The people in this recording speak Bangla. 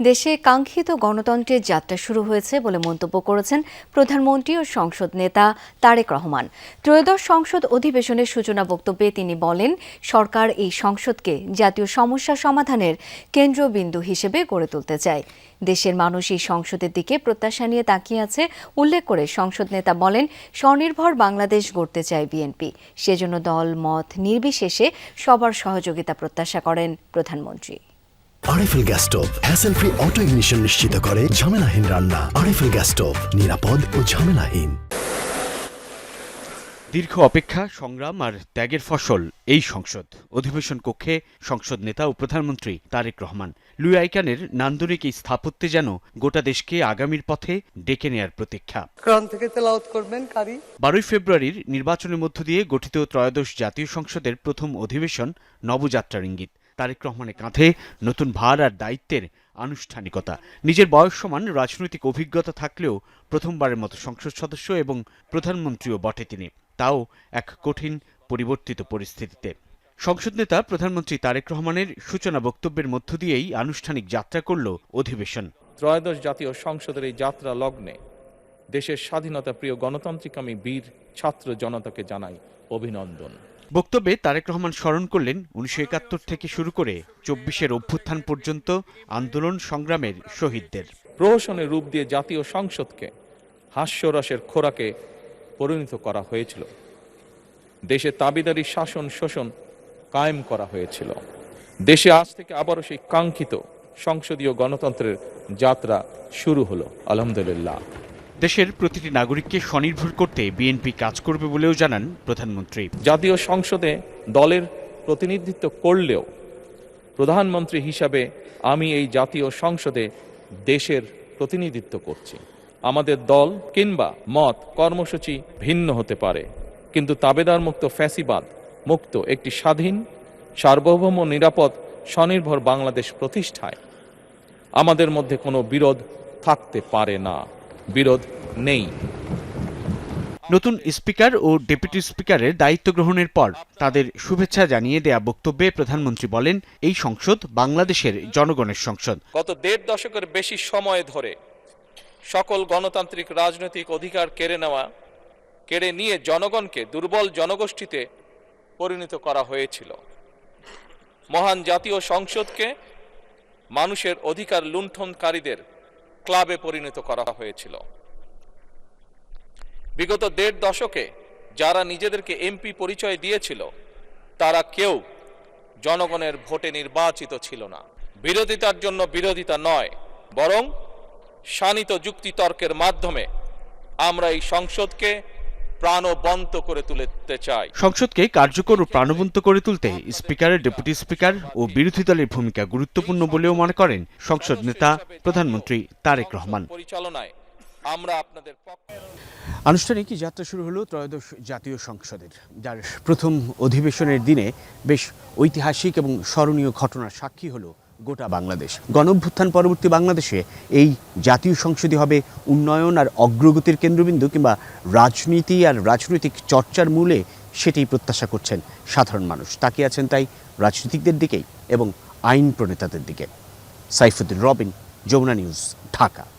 দেশে কাঙ্ক্ষিত গণতন্ত্রের যাত্রা শুরু হয়েছে বলে মন্তব্য করেছেন প্রধানমন্ত্রী ও সংসদ নেতা তারেক রহমান। ত্রয়োদশ সংসদ অধিবেশনের সূচনা বক্তব্যে তিনি বলেন, সরকার এই সংসদকে জাতীয় সমস্যা সমাধানের কেন্দ্রবিন্দু হিসেবে গড়ে তুলতে চায়। দেশের মানুষ এই সংসদের দিকে প্রত্যাশা নিয়ে তাকিয়ে আছে উল্লেখ করে সংসদ নেতা বলেন, স্বনির্ভর বাংলাদেশ গড়তে চায় বিএনপি। সেজন্য দল মত নির্বিশেষে সবার সহযোগিতা প্রত্যাশা করেন প্রধানমন্ত্রী। RFL gas stove hassle free auto ignition নিশ্চিত করে ঝামেলাহীন রান্না। আরএফএল গ্যাস স্টোভ নিরাপদ ও ঝামেলাহীন। দীর্ঘ অপেক্ষা, সংগ্রাম আর ত্যাগের ফসল এই সংসদ অধিবেশন কক্ষে সংসদ নেতা ও প্রধানমন্ত্রী তারেক রহমান লুই আইকানের নান্দনিক এই স্থাপত্যে যেন গোটা দেশকে আগামীর পথে ডেকে নেয়ার প্রতীক্ষা। 12 ফেব্রুয়ারির নির্বাচনের মধ্য দিয়ে গঠিত ত্রয়োদশ জাতীয় সংসদের প্রথম অধিবেশন নবযাত্রার ইঙ্গিত। তারেক রহমানের কাঁধে নতুন ভার আর দায়িত্বের আনুষ্ঠানিকতা। নিজের বয়স সমান রাজনৈতিক অভিজ্ঞতা থাকলেও প্রথমবারের মতো সংসদ সদস্য এবং প্রধানমন্ত্রীও বটে তিনি, তাও এক কঠিন পরিবর্তিত পরিস্থিতিতে। সংসদ নেতা প্রধানমন্ত্রী তারেক রহমানের সূচনা বক্তব্যের মধ্য দিয়েই আনুষ্ঠানিক যাত্রা করল অধিবেশন। ত্রয়োদশ জাতীয় সংসদের এই যাত্রা লগ্নে দেশের স্বাধীনতা প্রিয় গণতান্ত্রিকামী বীর ছাত্র জনতাকে জানাই অভিনন্দন। বক্তব্যে তারেক রহমান স্মরণ করলেন 1971 থেকে শুরু করে 24-এর অভ্যুত্থান পর্যন্ত আন্দোলন সংগ্রামের শহীদদের। প্রহসনের রূপ দিয়ে জাতীয় সংসদকে হাস্যরসের খোরাকে পরিণত করা হয়েছিল। দেশে তাবিদারি শাসন শোষণ কায়েম করা হয়েছিল। দেশে আজ থেকে আবারও সেই কাঙ্ক্ষিত সংসদীয় গণতন্ত্রের যাত্রা শুরু হলো, আলহামদুলিল্লাহ। দেশের প্রতিটি নাগরিককে স্বনির্ভর করতে বিএনপি কাজ করবে বলেও জানান প্রধানমন্ত্রী। জাতীয় সংসদে দলের প্রতিনিধিত্ব করলেও প্রধানমন্ত্রী হিসাবে আমি এই জাতীয় সংসদে দেশের প্রতিনিধিত্ব করছি। আমাদের দল কিংবা মত কর্মসূচি ভিন্ন হতে পারে, কিন্তু তাবেদার মুক্ত ফ্যাসিবাদ মুক্ত একটি স্বাধীন সার্বভৌম নিরাপদ স্বনির্ভর বাংলাদেশ প্রতিষ্ঠায় আমাদের মধ্যে কোনো বিরোধ থাকতে পারে না, বিরোধ নেই। নতুন স্পিকার ও ডেপুটি স্পিকারের দায়িত্ব গ্রহণের পর তাদের শুভেচ্ছা জানিয়ে দেয়া বক্তব্যে প্রধানমন্ত্রী বলেন, এই সংসদ বাংলাদেশের জনগণের সংসদ। গত 1.5 দশকের বেশি সময় ধরে সকল গণতান্ত্রিক রাজনৈতিক অধিকার কেড়ে নিয়ে জনগণকে দুর্বল জনগোষ্ঠীতে পরিণত করা হয়েছিল। মহান জাতীয় সংসদকে মানুষের অধিকার লুণ্ঠনকারীদের ক্লাবে পরিণত করা হয়েছিল। বিগত 1.5 দশকে যারা নিজেদেরকে এমপি পরিচয় দিয়েছিল তারা কেউ জনগণের ভোটে নির্বাচিত ছিল না। বিরোধিতার জন্য বিরোধিতা নয়, বরং শানিত যুক্তিতর্কের মাধ্যমে আমরা এই সংসদকে প্রাণবন্ত করে তুলতে চাই। সংসদকে কার্যকর ও প্রাণবন্ত করে তুলতে স্পিকারের, ডেপুটি স্পিকার ও বিরোধী দলের ভূমিকা গুরুত্বপূর্ণ বলেও মনে করেন সংসদ নেতা প্রধানমন্ত্রী তারেক রহমান। পরিচালনায় আমরা আপনাদের আনুষ্ঠানিক যাত্রা শুরু হলো ত্রয়োদশ জাতীয় সংসদের, যার প্রথম অধিবেশনের দিনে বেশ ঐতিহাসিক এবং স্মরণীয় ঘটনার সাক্ষী হলো গোটা বাংলাদেশ। গণঅভ্যুত্থান পরবর্তী বাংলাদেশে এই জাতীয় সংসদই হবে উন্নয়ন আর অগ্রগতির কেন্দ্রবিন্দু, কিংবা রাজনীতি আর রাজনৈতিক চর্চার মূলে সেটাই প্রত্যাশা করছেন সাধারণ মানুষ। তাকিয়ে আছেন তাই রাজনীতিকদের দিকেই এবং আইন প্রণেতাদের দিকে। সাইফুদ্দিন রবিন, যমুনা নিউজ, ঢাকা।